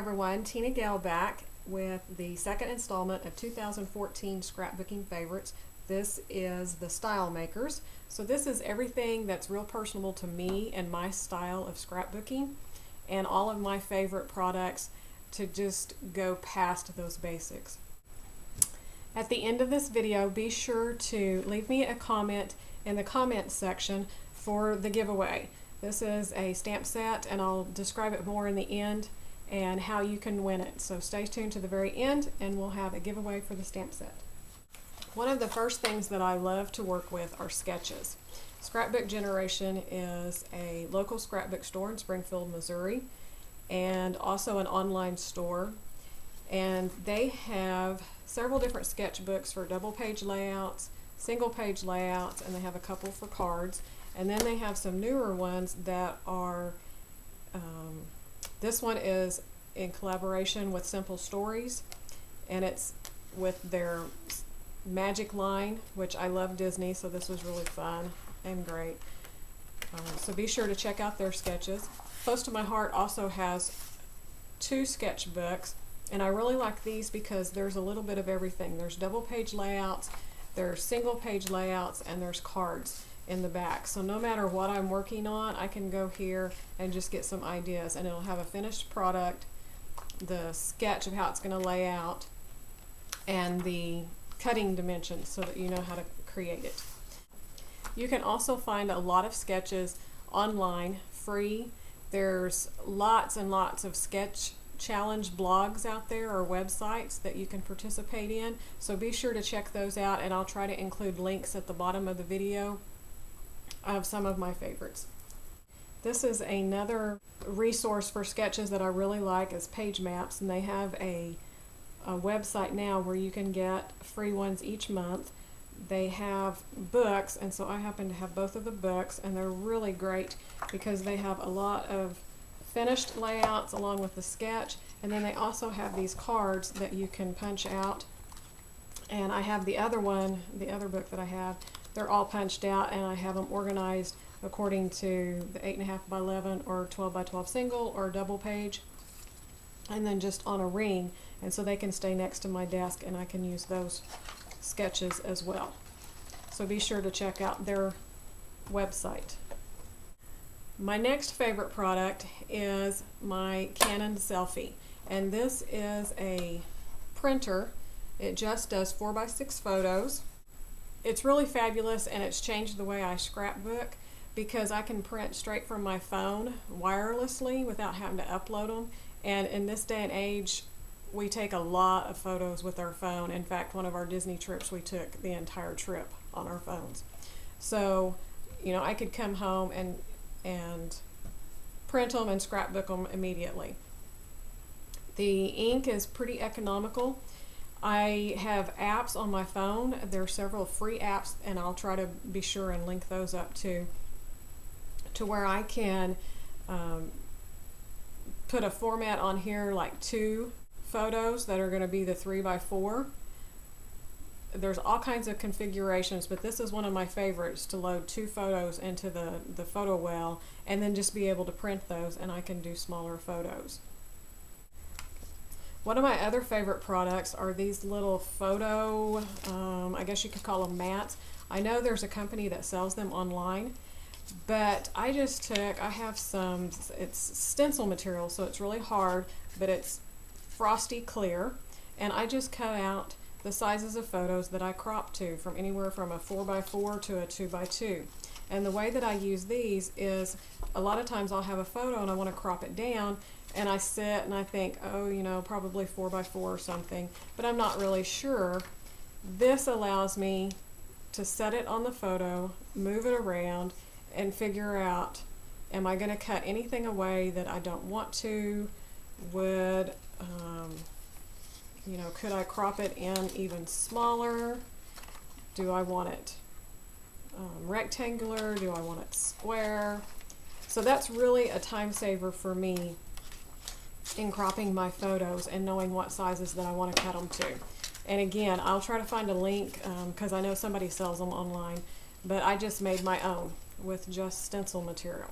everyone, Tina Gale back with the second installment of 2014 Scrapbooking Favorites. This is the Stylemakers. So this is everything that's real personable to me and my style of scrapbooking, and all of my favorite products to just go past those basics. At the end of this video, be sure to leave me a comment in the comments section for the giveaway. This is a stamp set, and I'll describe it more in the end and how you can win it. So stay tuned to the very end and we'll have a giveaway for the stamp set. One of the first things that I love to work with are sketches. Scrapbook Generation is a local scrapbook store in Springfield, Missouri, and also an online store. And they have several different sketchbooks for double page layouts, single page layouts, and they have a couple for cards. And then they have some newer ones that are, this one is in collaboration with Simple Stories, and it's with their Magic line, which I love Disney, so this was really fun and great. So be sure to check out their sketches. Close to My Heart also has two sketchbooks, and I really like these because there's a little bit of everything. There's double page layouts, there's single page layouts, and there's cards in the back. So no matter what I'm working on, I can go here and just get some ideas, and it'll have a finished product, the sketch of how it's going to lay out, and the cutting dimensions so that you know how to create it. You can also find a lot of sketches online free. There's lots and lots of sketch challenge blogs out there or websites that you can participate in, so be sure to check those out, and I'll try to include links at the bottom of the video of some of my favorites. This is another resource for sketches that I really like, is Page Maps, and they have a website now where you can get free ones each month. They have books, and so I happen to have both of the books, and they're really great because they have a lot of finished layouts along with the sketch, and then they also have these cards that you can punch out. And I have the other one, the other book that I have, they're all punched out, and I have them organized according to the 8.5 by 11 or 12 by 12 single or double page, and then just on a ring, and so they can stay next to my desk and I can use those sketches as well. So be sure to check out their website. My next favorite product is my Canon Selfie, and this is a printer. It just does 4x6 photos. It's really fabulous, and it's changed the way I scrapbook because I can print straight from my phone wirelessly without having to upload them. And in this day and age, we take a lot of photos with our phone. In fact, one of our Disney trips, we took the entire trip on our phones. So, you know, I could come home and print them and scrapbook them immediately. The ink is pretty economical. I have apps on my phone. There are several free apps, and I'll try to be sure and link those up too, to where I can put a format on here like 2 photos that are going to be the 3x4. There's all kinds of configurations, but this is one of my favorites, to load 2 photos into the photo well and then just be able to print those, and I can do smaller photos. One of my other favorite products are these little photo, I guess you could call them mats. I know there's a company that sells them online, but I have some, it's stencil material, so it's really hard, but it's frosty clear, and I just cut out the sizes of photos that I crop to, from anywhere from a 4x4 to a 2x2. And the way that I use these is, a lot of times I'll have a photo and I want to crop it down, and I sit and I think, oh, you know, probably 4x4 or something, but I'm not really sure. This allows me to set it on the photo, move it around, and figure out, am I going to cut anything away that I don't want to? Would, you know, could I crop it in even smaller? Do I want it rectangular? Do I want it square? So that's really a time saver for me in cropping my photos and knowing what sizes that I want to cut them to. And again, I'll try to find a link because I know somebody sells them online, but I just made my own with just stencil material.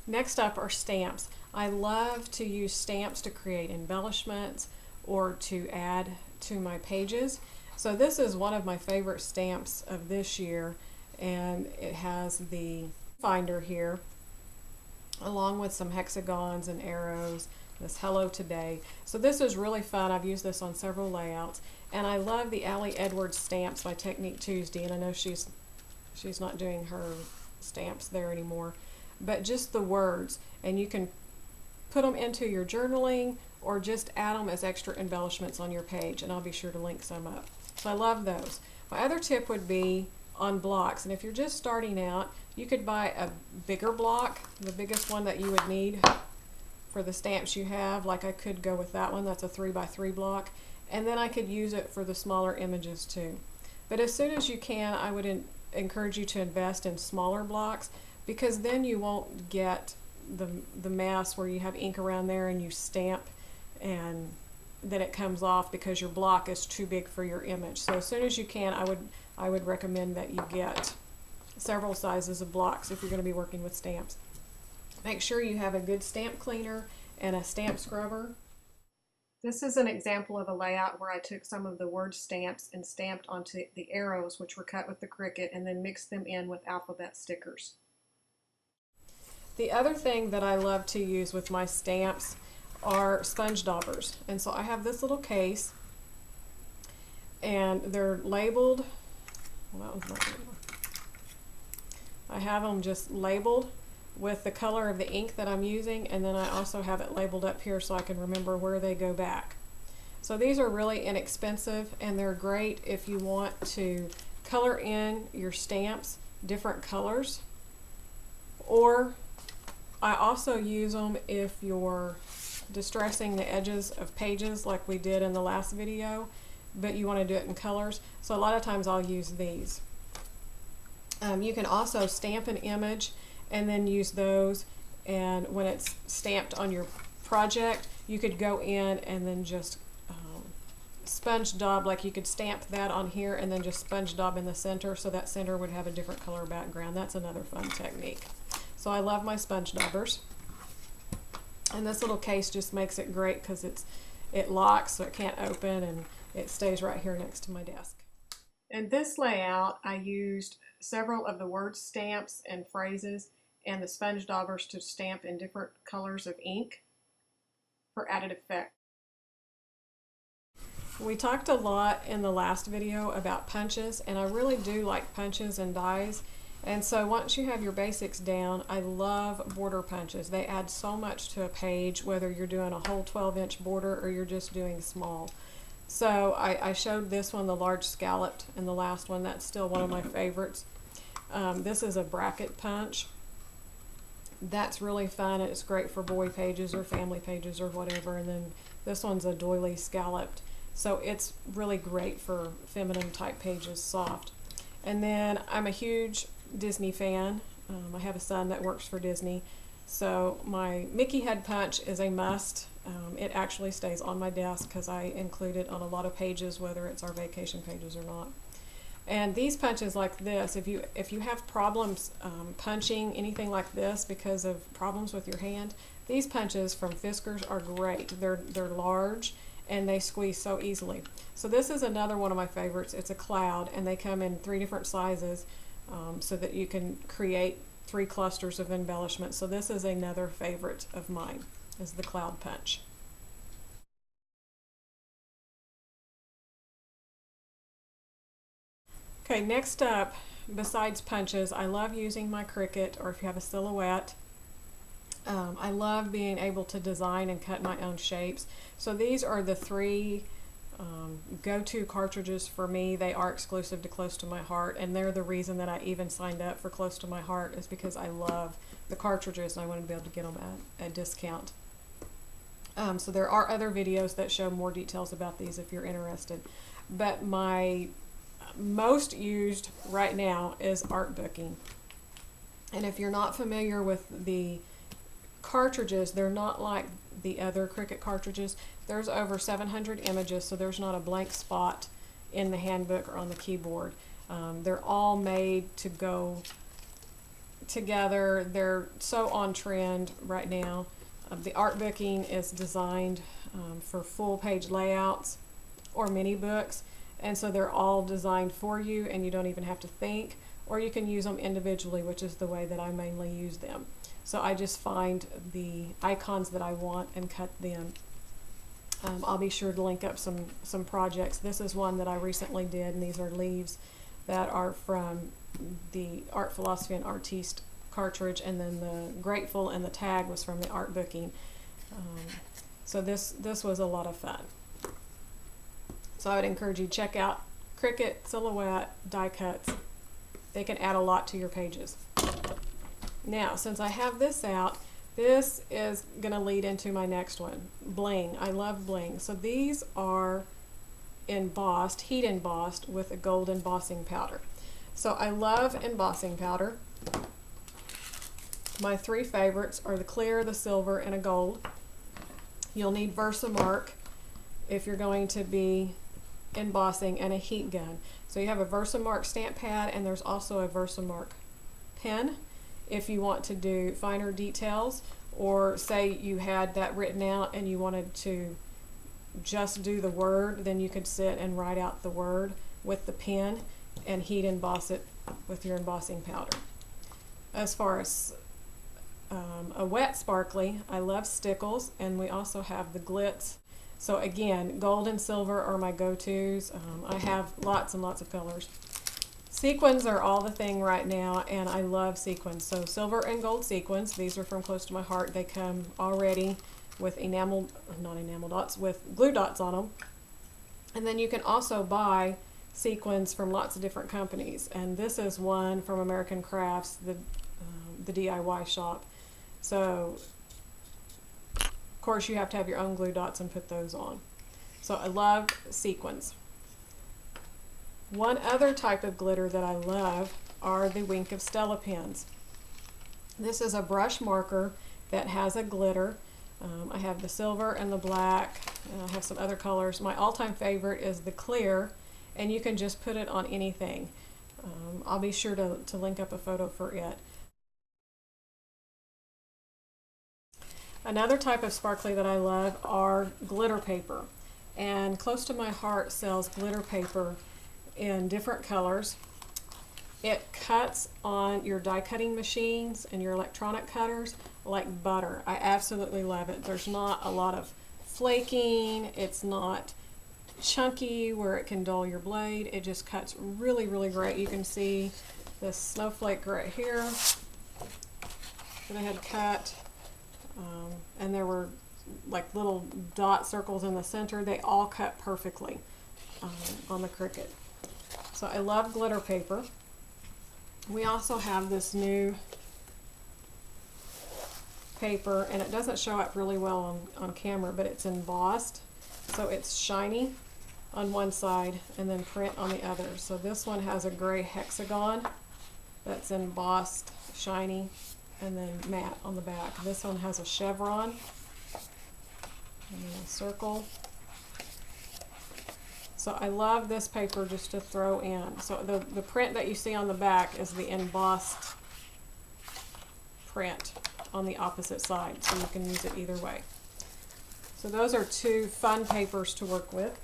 Next up are stamps. I love to use stamps to create embellishments or to add to my pages. So this is one of my favorite stamps of this year, and it has the finder here along with some hexagons and arrows, this hello today. So this is really fun. I've used this on several layouts, and I love the Allie Edwards stamps by Technique Tuesday, and I know she's not doing her stamps there anymore, but just the words, and you can put them into your journaling or just add them as extra embellishments on your page, and I'll be sure to link some up. So I love those. My other tip would be on blocks, and if you're just starting out, you could buy a bigger block, the biggest one that you would need for the stamps you have. Like I could go with that one, that's a 3x3 block, and then I could use it for the smaller images too. But as soon as you can, I would encourage you to invest in smaller blocks, because then you won't get the mess where you have ink around there and you stamp and then it comes off because your block is too big for your image. So as soon as you can, I would recommend that you get several sizes of blocks if you're going to be working with stamps. Make sure you have a good stamp cleaner and a stamp scrubber. This is an example of a layout where I took some of the word stamps and stamped onto the arrows, which were cut with the Cricut, and then mixed them in with alphabet stickers. The other thing that I love to use with my stamps are sponge daubers. And so I have this little case, and they're labeled. Well, that one's not labeled. I have them just labeled with the color of the ink that I'm using, and then I also have it labeled up here so I can remember where they go back. So these are really inexpensive, and they're great if you want to color in your stamps different colors, or I also use them if you're distressing the edges of pages like we did in the last video, but you want to do it in colors. So a lot of times I'll use these. You can also stamp an image and then use those, and when it's stamped on your project, you could go in and then just sponge daub, like you could stamp that on here and then just sponge daub in the center, so that center would have a different color background. That's another fun technique. So I love my sponge daubers, and this little case just makes it great because it locks so it can't open, and it stays right here next to my desk. In this layout, I used several of the word stamps and phrases and the sponge daubers to stamp in different colors of ink for added effect. We talked a lot in the last video about punches, and I really do like punches and dies. And so once you have your basics down, I love border punches. They add so much to a page, whether you're doing a whole 12-inch border or you're just doing small. So I showed this one, the large scalloped, and the last one. That's still one of my favorites. This is a bracket punch. That's really fun, and it's great for boy pages or family pages or whatever. And then this one's a doily scalloped. So it's really great for feminine type pages, soft. And then I'm a huge Disney fan. I have a son that works for Disney. So my Mickey head punch is a must. It actually stays on my desk because I include it on a lot of pages, whether it's our vacation pages or not. And these punches like this, if you have problems punching anything like this because of problems with your hand, these punches from Fiskars are great. They're large and they squeeze so easily. So this is another one of my favorites. It's a cloud, and they come in 3 different sizes so that you can create 3 clusters of embellishment. So this is another favorite of mine, is the cloud punch. Okay, next up, besides punches, I love using my Cricut, or if you have a silhouette. I love being able to design and cut my own shapes. So these are the 3 go-to cartridges for me. They are exclusive to Close to My Heart, and they're the reason that I even signed up for Close to My Heart, is because I love the cartridges and I want to be able to get them at a discount. So there are other videos that show more details about these if you're interested. But my most used right now is Artbooking. And if you're not familiar with the cartridges, they're not like the other Cricut cartridges. There's over 700 images, so there's not a blank spot in the handbook or on the keyboard. They're all made to go together. They're so on trend right now. The art booking is designed for full page layouts or mini books, and so they're all designed for you and you don't even have to think, or you can use them individually, which is the way that I mainly use them. So I just find the icons that I want and cut them. I'll be sure to link up some projects. This is one that I recently did, and these are leaves that are from the Art Philosophy and Artiste cartridge, and then the Grateful and the tag was from the art booking. So this was a lot of fun. So I would encourage you to check out Cricut Silhouette die cuts. They can add a lot to your pages. Now, since I have this out, this is going to lead into my next one, bling. I love bling. So these are embossed, heat embossed with a gold embossing powder. So I love embossing powder. My three favorites are the clear, the silver, and a gold. You'll need Versamark if you're going to be embossing, and a heat gun. So you have a Versamark stamp pad, and there's also a Versamark pen if you want to do finer details, or say you had that written out and you wanted to just do the word, then you could sit and write out the word with the pen and heat emboss it with your embossing powder. As far as a wet sparkly, I love Stickles, and we also have the Glitz. So again, gold and silver are my go-tos. I have lots and lots of colors. Sequins are all the thing right now, and I love sequins. So silver and gold sequins, these are from Close to My Heart. They come already with not enamel dots, with glue dots on them. And then you can also buy sequins from lots of different companies. And this is one from American Crafts, the DIY shop. So of course you have to have your own glue dots and put those on. So I love sequins. One other type of glitter that I love are the Wink of Stella pens. This is a brush marker that has a glitter. I have the silver and the black, and I have some other colors. My all-time favorite is the clear, and you can just put it on anything. I'll be sure to link up a photo for it. Another type of sparkly that I love are glitter paper, and Close to My Heart sells glitter paper in different colors. It cuts on your die cutting machines and your electronic cutters like butter. I absolutely love it. There's not a lot of flaking. It's not chunky where it can dull your blade. It just cuts really, really great. You can see this snowflake right here that I had cut. And there were like little dot circles in the center. They all cut perfectly on the Cricut. So I love glitter paper. We also have this new paper, and it doesn't show up really well on camera, but it's embossed. So it's shiny on one side and then print on the other. So this one has a gray hexagon that's embossed, shiny, and then matte on the back. This one has a chevron and then a circle. So I love this paper just to throw in. So the print that you see on the back is the embossed print on the opposite side, so you can use it either way. So those are two fun papers to work with.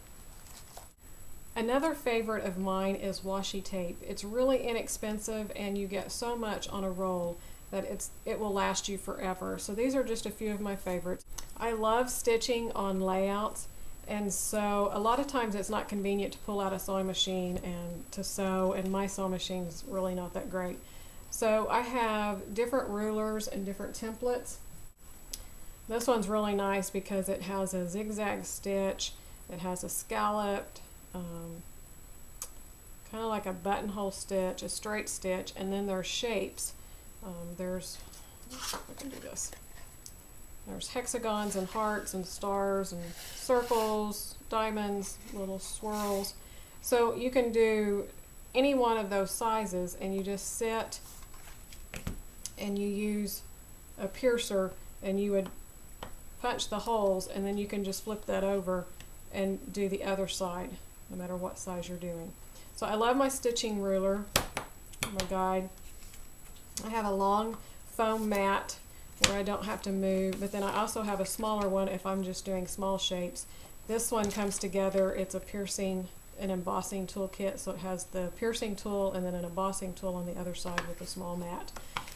Another favorite of mine is washi tape. It's really inexpensive, and you get so much on a roll that it will last you forever. So these are just a few of my favorites. I love stitching on layouts, and so a lot of times it's not convenient to pull out a sewing machine and to sew, and my sewing machine is really not that great. So I have different rulers and different templates. This one's really nice because it has a zigzag stitch, it has a scalloped, kind of like a buttonhole stitch, a straight stitch, and then there's shapes. Let's see if I can do this. There's hexagons and hearts and stars and circles, diamonds, little swirls. So you can do any one of those sizes, and you just sit and you use a piercer, and you would punch the holes, and then you can just flip that over and do the other side, no matter what size you're doing. So I love my stitching ruler, my guide. I have a long foam mat where I don't have to move. But then I also have a smaller one if I'm just doing small shapes. This one comes together. It's a piercing and embossing toolkit, so it has the piercing tool and then an embossing tool on the other side with a small mat.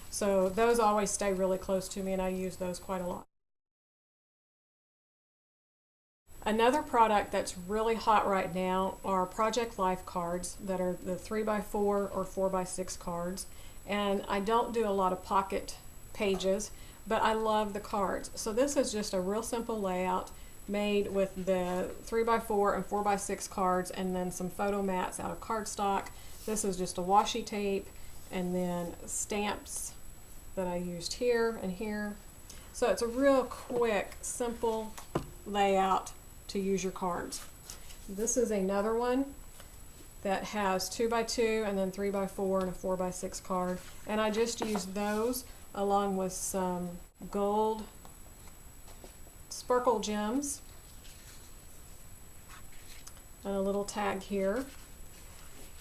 So those always stay really close to me, and I use those quite a lot. Another product that's really hot right now are Project Life cards that are the 3x4 or 4x6 cards. And I don't do a lot of pocket pages, but I love the cards. So this is just a real simple layout made with the 3x4 and 4x6 cards and then some photo mats out of cardstock. This is just a washi tape and then stamps that I used here and here. So it's a real quick, simple layout to use your cards. This is another one that has 2x2 and then 3x4 and a 4x6 card, and I just used those along with some gold sparkle gems and a little tag here.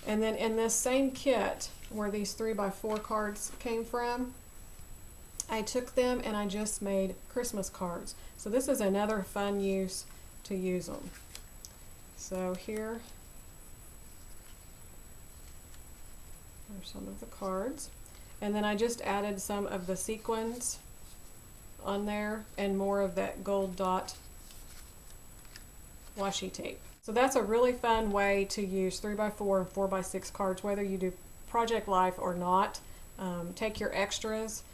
And then in this same kit where these 3x4 cards came from, I took them and I just made Christmas cards. So this is another fun use to use them. So here are some of the cards, and then I just added some of the sequins on there and more of that gold dot washi tape. So that's a really fun way to use 3x4 and 4x6 cards, whether you do Project Life or not. Take your extras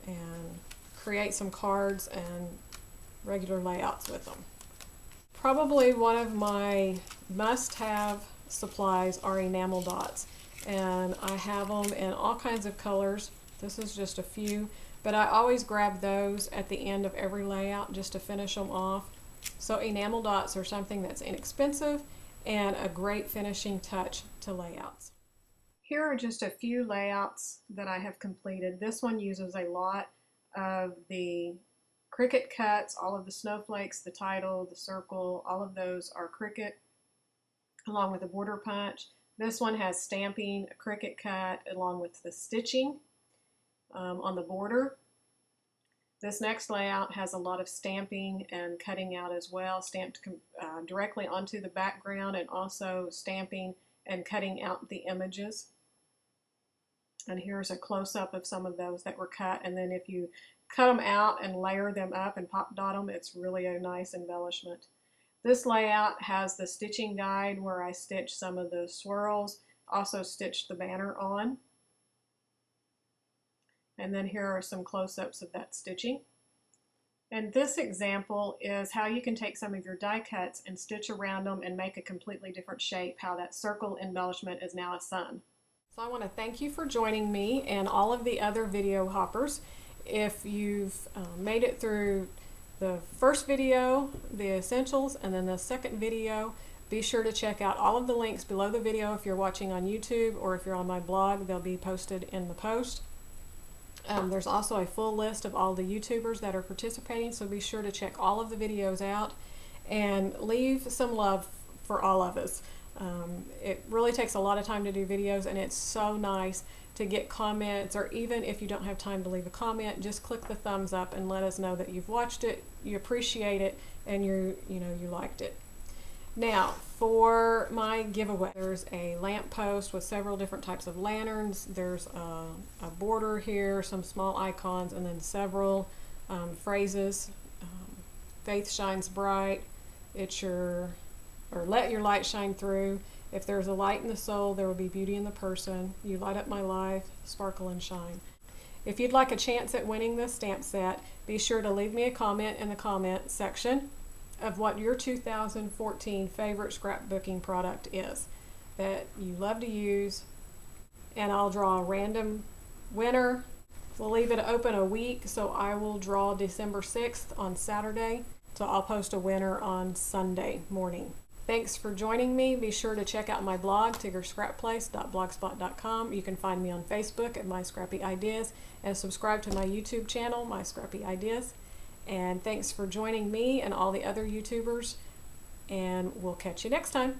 and create some cards and regular layouts with them. Probably one of my must-have supplies are enamel dots, and I have them in all kinds of colors. This is just a few, but I always grab those at the end of every layout just to finish them off. So enamel dots are something that's inexpensive and a great finishing touch to layouts. Here are just a few layouts that I have completed. This one uses a lot of the Cricut cuts, all of the snowflakes, the title, the circle, all of those are Cricut, along with a border punch. This one has stamping, a Cricut cut, along with the stitching on the border. This next layout has a lot of stamping and cutting out as well, stamped directly onto the background, and also stamping and cutting out the images. And here's a close-up of some of those that were cut, and then if you cut them out and layer them up and pop dot them, it's really a nice embellishment. This layout has the stitching guide where I stitched some of the swirls, also stitched the banner on. And then here are some close-ups of that stitching. And this example is how you can take some of your die cuts and stitch around them and make a completely different shape, how that circle embellishment is now a sun. So I want to thank you for joining me and all of the other video hoppers. If you've made it through the first video, the essentials, and then the second video, be sure to check out all of the links below the video if you're watching on YouTube, or if you're on my blog, they'll be posted in the post. There's also a full list of all the YouTubers that are participating, so be sure to check all of the videos out and leave some love for all of us. It really takes a lot of time to do videos, and it's so nice to get comments, or even if you don't have time to leave a comment, just click the thumbs up and let us know that you've watched it, you appreciate it, and you liked it. Now, for my giveaway, there's a lamp post with several different types of lanterns. There's a border here, some small icons, and then several phrases. Faith shines bright. Let your light shine through. If there's a light in the soul, there will be beauty in the person. You light up my life, sparkle and shine. If you'd like a chance at winning this stamp set, be sure to leave me a comment in the comment section of what your 2014 favorite scrapbooking product is that you love to use, and I'll draw a random winner. We'll leave it open a week, so I will draw December 6th on Saturday, so I'll post a winner on Sunday morning. Thanks for joining me. Be sure to check out my blog, tiggerscrapplace.blogspot.com. You can find me on Facebook at My Scrappy Ideas, and subscribe to my YouTube channel, My Scrappy Ideas. And thanks for joining me and all the other YouTubers, and we'll catch you next time.